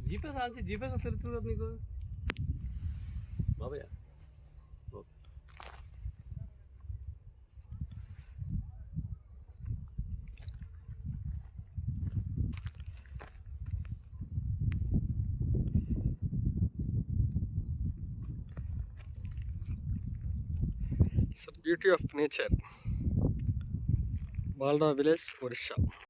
GPS आमची GPS असलं तर नाही गं बाबा या It's a beauty of nature. Balda village, Odisha.